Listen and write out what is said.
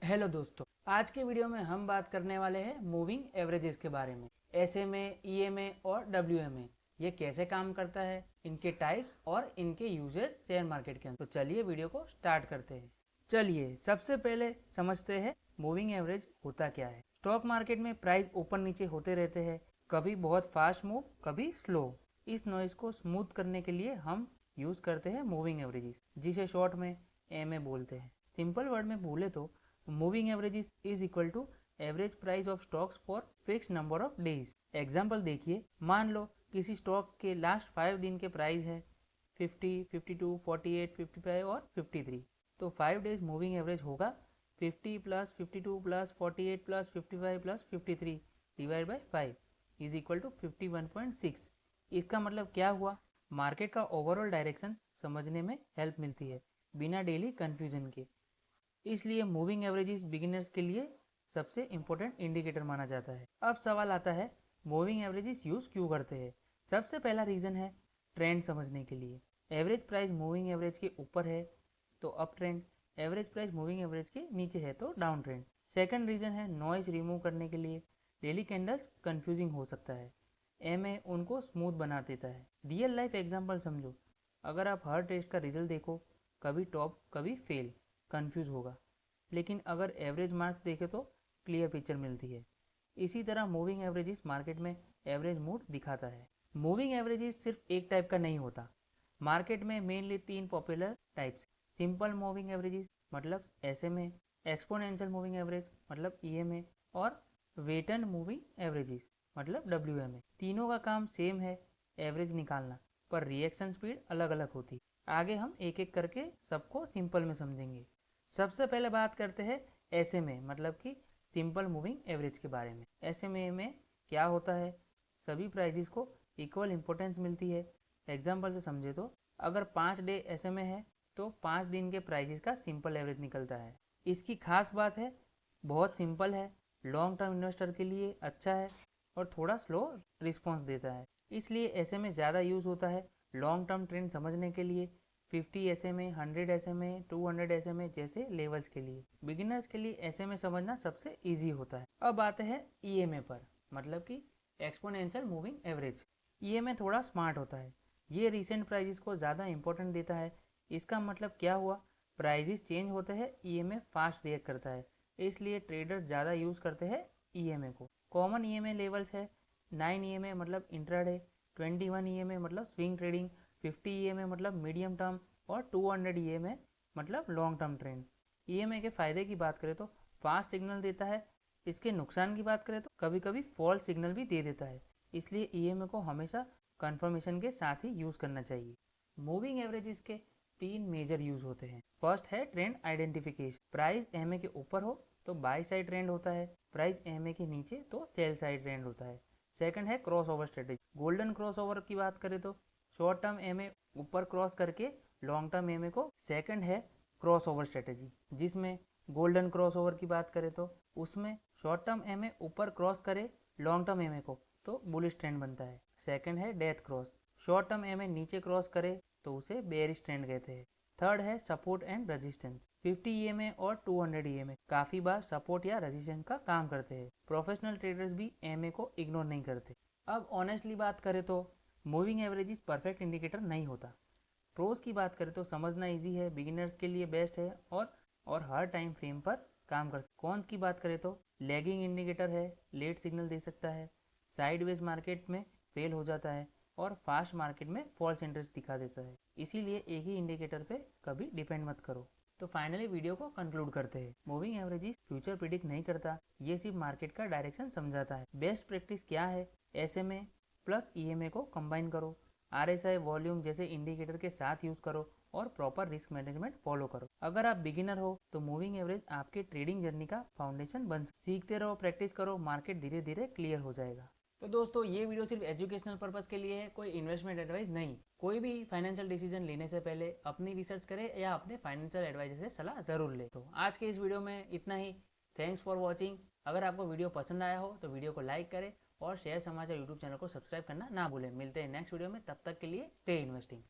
Hello दोस्तों, आज के वीडियो में हम बात करने वाले हैं मूविंग एवरेजेस के बारे में। एसएमए, ईएमए और डब्ल्यूएमए ये कैसे काम करता है, इनके टाइप्स और इनके यूजेस शेयर मार्केट के अंदर। तो चलिए वीडियो को स्टार्ट करते हैं। चलिए सबसे पहले समझते हैं मूविंग एवरेज होता क्या है। स्टॉक मार्केट में प्राइस ऊपर नीचे होते रहते हैं, कभी बहुत फास्ट मूव, कभी स्लो। इस नॉइस को स्मूथ करने के लिए हम यूज करते हैं मूविंग एवरेजेस, जिसे शॉर्ट में एमए बोलते हैं। सिंपल वर्ड में बोले तो moving averages is equal to average price of stocks for fix number of days. Example देखिए, मान लो किसी स्टॉक के लास्ट 5 दिन के प्राइस है 50, 52, 48, 55 और 53। तो 5 डेज मूविंग एवरेज होगा 50 plus 52 plus 48 plus 55 plus 53 divide by 5 is equal to 51.6। इसका मतलब क्या हुआ, मार्केट का ओवरऑल डायरेक्शन समझने में हेल्प मिलती है बिना डेली कंफ्यूजन के। इसलिए मूविंग एवरेजेस बिगिनर्स के लिए सबसे इम्पोर्टेंट इंडिकेटर माना जाता है। अब सवाल आता है, मूविंग एवरेजेस यूज क्यों करते हैं। सबसे पहला रीज़न है ट्रेंड समझने के लिए। एवरेज प्राइस मूविंग एवरेज के ऊपर है तो up trend, average price moving average के नीचे है तो डाउन ट्रेंड। सेकंड रीज़न है नॉइज रिमूव करने के लिए। डेली कैंडल्स कंफ्यूजिंग हो सकता है, एमए उनको स्मूथ बना देता है। रियल लाइफ एग्जांपल समझो, अगर आप हर टेस्ट का रिजल्ट देखो, कभी टॉप कभी फेल, कंफ्यूज होगा। लेकिन अगर एवरेज मार्क्स देखें तो क्लियर पिक्चर मिलती है। इसी तरह मूविंग एवरेजेस मार्केट में एवरेज मूड दिखाता है। मूविंग एवरेजेस सिर्फ एक टाइप का नहीं होता। मार्केट में mainly 3 popular types: simple moving averages मतलब एसएमए, एक्सपोनेंशियल मूविंग एवरेज मतलब ईएमए और वेटन मूविंग एवरेजेस मतलब डब्ल्यूएमए। तीनों का काम सेम है, एवरेज निकालना, पर रिएक्शन स्पीड अलग अलग होती है। आगे हम एक एक करके सबको सिंपल में समझेंगे। सबसे पहले बात करते हैं एसएमए मतलब कि सिंपल मूविंग एवरेज के बारे में। एसएमए में क्या होता है, सभी प्राइजेस को इक्वल इंपॉर्टेंस मिलती है। एग्जांपल से समझे तो अगर 5 डे एसएमए है तो 5 दिन के प्राइजेस का सिंपल एवरेज निकलता है। इसकी खास बात है बहुत सिंपल है, लॉन्ग टर्म इन्वेस्टर के लिए अच्छा है और थोड़ा स्लो रिस्पॉन्स देता है। इसलिए एसएमए ज़्यादा यूज़ होता है लॉन्ग टर्म ट्रेंड समझने के लिए। 50 एसएमए, 100 एसएमए, 200 एसएमए जैसे लेवल्स के लिए। बिगिनर्स के लिए एसएमए समझना सबसे इजी होता है। अब आते हैं ईएमए पर, मतलब कि एक्सपोनेंशियल मूविंग एवरेज। ईएमए थोड़ा स्मार्ट होता है, ये रिसेंट प्राइजेस को ज़्यादा इंपॉर्टेंट देता है। इसका मतलब क्या हुआ, प्राइजेस चेंज होते हैं, ईएमए फास्ट रिएक्ट करता है, इसलिए ट्रेडर्स ज़्यादा यूज़ करते हैं ईएमए को। कॉमन ईएमए लेवल्स है 9 ईएमए मतलब इंट्राडे, 21 ईएमए मतलब स्विंग ट्रेडिंग, 50 ईएमए मतलब मीडियम टर्म और 200 ईएमए मतलब लॉन्ग टर्म ट्रेंड। ईएमए के फ़ायदे की बात करें तो फास्ट सिग्नल देता है। इसके नुकसान की बात करें तो कभी कभी फॉल्स सिग्नल भी दे देता है, इसलिए ईएमए को हमेशा कंफर्मेशन के साथ ही यूज़ करना चाहिए। मूविंग एवरेजेस के 3 मेजर यूज होते हैं। फर्स्ट है ट्रेंड आइडेंटिफिकेशन। प्राइस एमए के ऊपर हो तो बाई साइड ट्रेंड होता है, प्राइस एमए के नीचे तो सेल साइड ट्रेंड होता है। सेकंड है cross over strategy. Golden cross over की बात करें तो शॉर्ट टर्म एमए ऊपर क्रॉस करके लॉन्ग टर्म एमए को। सेकंड है क्रॉस ओवर स्ट्रेटेजी, जिसमें गोल्डन क्रॉस ओवर की बात करें तो उसमें शॉर्ट टर्म एमए ऊपर क्रॉस करे लॉन्ग टर्म एमए को तो बुलिश ट्रेंड बनता है। सेकंड है death cross, short term MA नीचे क्रॉस करे तो उसे बेयरिश ट्रेंड कहते हैं। थर्ड है सपोर्ट एंड रेजिस्टेंस। 50 ईएमए और 200 ईएमए काफी बार सपोर्ट या रेजिस्टेंस का काम करते हैं। प्रोफेशनल ट्रेडर्स भी एमए को इग्नोर नहीं करते। अब ऑनेस्टली बात करें तो मूविंग एवरेजेस परफेक्ट इंडिकेटर नहीं होता। प्रोज की बात करें तो समझना इजी है, बिगिनर्स के लिए बेस्ट है और हर टाइम फ्रेम पर काम कर सकते। कॉन्स की बात करें तो लैगिंग इंडिकेटर है, लेट सिग्नल दे सकता है, साइडवेज मार्केट में फेल हो जाता है और फास्ट मार्केट में फॉल्स इंटरेस्ट दिखा देता है। इसीलिए एक ही इंडिकेटर पे कभी डिपेंड मत करो। तो फाइनली वीडियो को कंक्लूड करते हैं। मूविंग एवरेजेस फ्यूचर प्रिडिक्ट नहीं करता, ये सिर्फ मार्केट का डायरेक्शन समझाता है। बेस्ट प्रैक्टिस क्या है, एसएमए प्लस ईएमए को कंबाइन करो, आरएसआई वॉल्यूम जैसे इंडिकेटर के साथ यूज करो और प्रॉपर रिस्क मैनेजमेंट फॉलो करो। अगर आप बिगिनर हो तो मूविंग एवरेज आपके ट्रेडिंग जर्नी का फाउंडेशन बन सकता है। सीखते रहो, प्रैक्टिस करो, मार्केट धीरे धीरे क्लियर हो जाएगा। तो दोस्तों ये वीडियो सिर्फ एजुकेशनल पर्पस के लिए है, कोई इन्वेस्टमेंट एडवाइस नहीं। कोई भी फाइनेंशियल डिसीजन लेने से पहले अपनी रिसर्च करे या अपने फाइनेंशियल एडवाइजर से सलाह जरूर ले। तो आज के इस वीडियो में इतना ही। Thanks for watching. अगर आपको वीडियो पसंद आया हो तो वीडियो को लाइक करें और शेयर समाचार यूट्यूब चैनल को सब्सक्राइब करना ना भूलें। मिलते हैं नेक्स्ट वीडियो में, तब तक के लिए स्टे इन्वेस्टिंग।